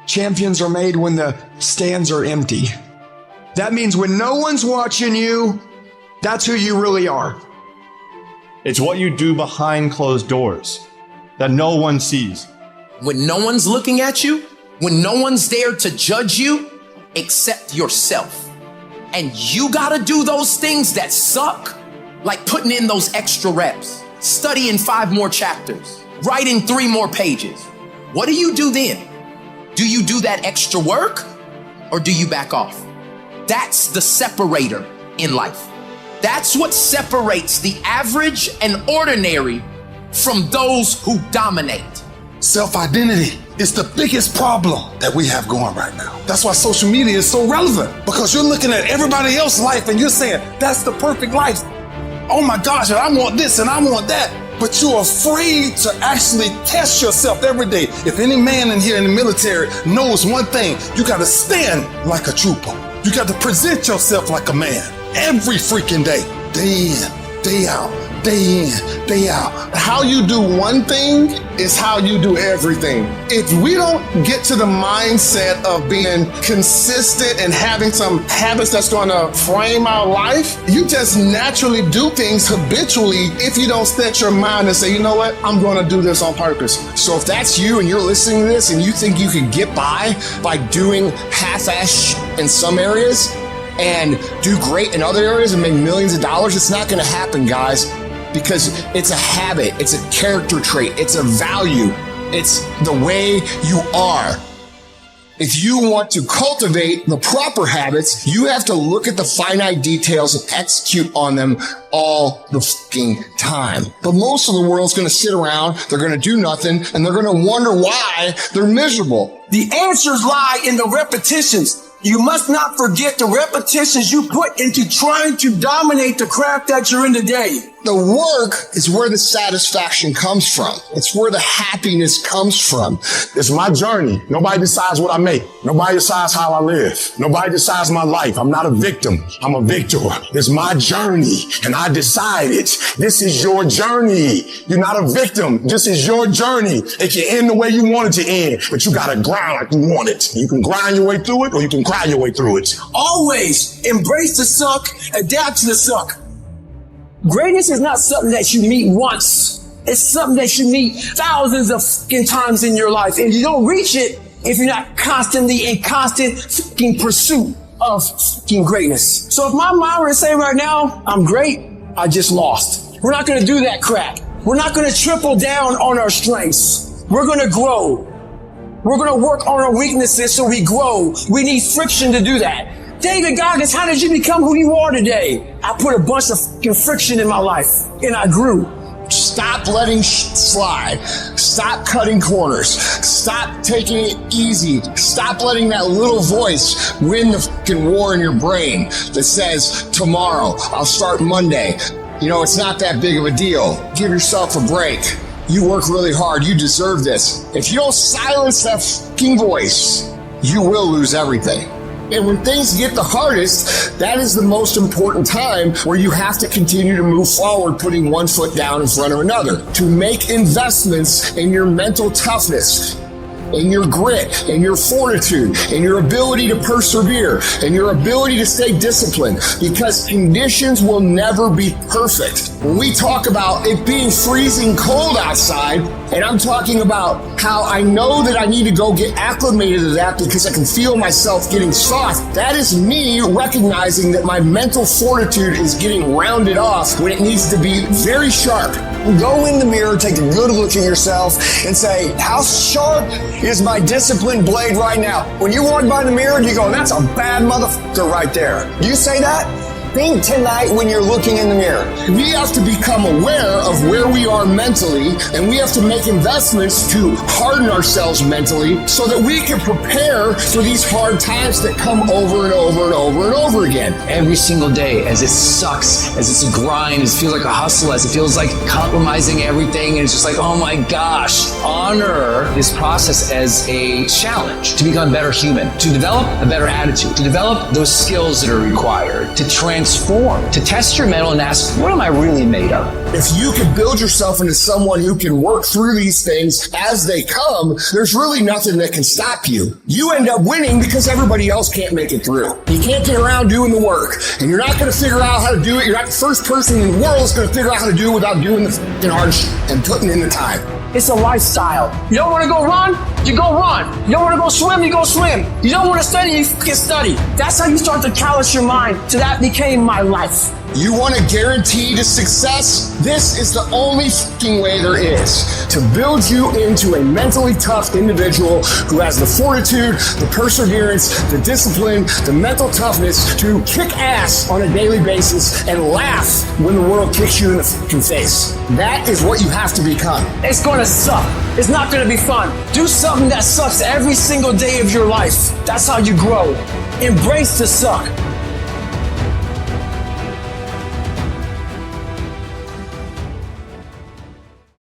Champions are made when the stands are empty. That means when no one's watching you, that's who you really are. It's what you do behind closed doors that no one sees. When no one's looking at you, when no one's there to judge you, except yourself. And you gotta do those things that suck, like putting in those extra reps, studying 5 more chapters, writing 3 more pages. What do you do then? Do you do that extra work or do you back off? That's the separator in life. That's what separates the average and ordinary from those who dominate. Self-identity is the biggest problem that we have going right now. That's why social media is so relevant, because you're looking at everybody else's life and you're saying, that's the perfect life. Oh my gosh, and I want this and I want that. But you're afraid to actually test yourself every day. If any man in here in the military knows one thing, you got to stand like a trooper. You got to present yourself like a man every freaking day. Day in, day out, day in, day out. How you do one thing is how you do everything. If we don't get to the mindset of being consistent and having some habits that's going to frame our life, you just naturally do things habitually if you don't set your mind and say, you know what, I'm going to do this on purpose. So if that's you and you're listening to this and you think you can get by doing half-ass in some areas and do great in other areas and make millions of dollars, it's not going to happen, guys. Because it's a habit, it's a character trait, it's a value, it's the way you are. If you want to cultivate the proper habits, you have to look at the finite details and execute on them all the fucking time. But most of the world's going to sit around, they're going to do nothing, and they're going to wonder why they're miserable. The answers lie in the repetitions. You must not forget the repetitions you put into trying to dominate the craft that you're in today. The work is where the satisfaction comes from. It's where the happiness comes from. It's my journey. Nobody decides what I make. Nobody decides how I live. Nobody decides my life. I'm not a victim. I'm a victor. It's my journey, and I decided this is your journey. You're not a victim. This is your journey. It can end the way you want it to end, but you gotta grind like you want it. You can grind your way through it, or you can cry your way through it. Always embrace the suck, adapt to the suck. Greatness is not something that you meet once. It's something that you meet thousands of fucking times in your life. And you don't reach it if you're not constantly in constant fucking pursuit of fucking greatness. So if my mom were to say right now, I'm great, I just lost. We're not going to do that crap. We're not going to triple down on our strengths. We're going to grow. We're going to work on our weaknesses so we grow. We need friction to do that. David Goggins, how did you become who you are today? I put a bunch of fucking friction in my life, and I grew. Stop letting slide. Stop cutting corners. Stop taking it easy. Stop letting that little voice win the fucking war in your brain that says, tomorrow, I'll start Monday. You know, it's not that big of a deal. Give yourself a break. You work really hard. You deserve this. If you don't silence that fucking voice, you will lose everything. And when things get the hardest, that is the most important time where you have to continue to move forward, putting one foot down in front of another, to make investments in your mental toughness, in your grit, in your fortitude, in your ability to persevere, in your ability to stay disciplined, because conditions will never be perfect. When we talk about it being freezing cold outside, and I'm talking about how I know that I need to go get acclimated to that because I can feel myself getting soft, that is me recognizing that my mental fortitude is getting rounded off when it needs to be very sharp. Go in the mirror, take a good look at yourself, and say, how sharp is my disciplined blade right now? When you walk by the mirror, you go, that's a bad motherfucker right there. You say that? Think tonight when you're looking in the mirror. We have to become aware of where we are mentally, and we have to make investments to harden ourselves mentally so that we can prepare for these hard times that come over and over and over and over again. Every single day, as it sucks, as it's a grind, as it feels like a hustle, as it feels like compromising everything, and it's just like, oh my gosh, honor this process as a challenge to become a better human, to develop a better attitude, to develop those skills that are required, to transform, to test your mettle and ask, what am I really made of? If you can build yourself into someone who can work through these things as they come, there's really nothing that can stop you. You end up winning because everybody else can't make it through. You can't get around doing the work, and you're not going to figure out how to do it. You're not the first person in the world that's going to figure out how to do it without doing the f***ing hard shit and putting in the time. It's a lifestyle. You don't want to go run, you go run. You don't want to go swim, you go swim. You don't want to study, you fucking study. That's how you start to callous your mind. So that became my life. You want a guarantee to success? This is the only fucking way there is to build you into a mentally tough individual who has the fortitude, the perseverance, the discipline, the mental toughness to kick ass on a daily basis and laugh when the world kicks you in the fucking face. That is what you have to become. It's gonna suck. It's not gonna be fun. Do something that sucks every single day of your life. That's how you grow. Embrace the suck.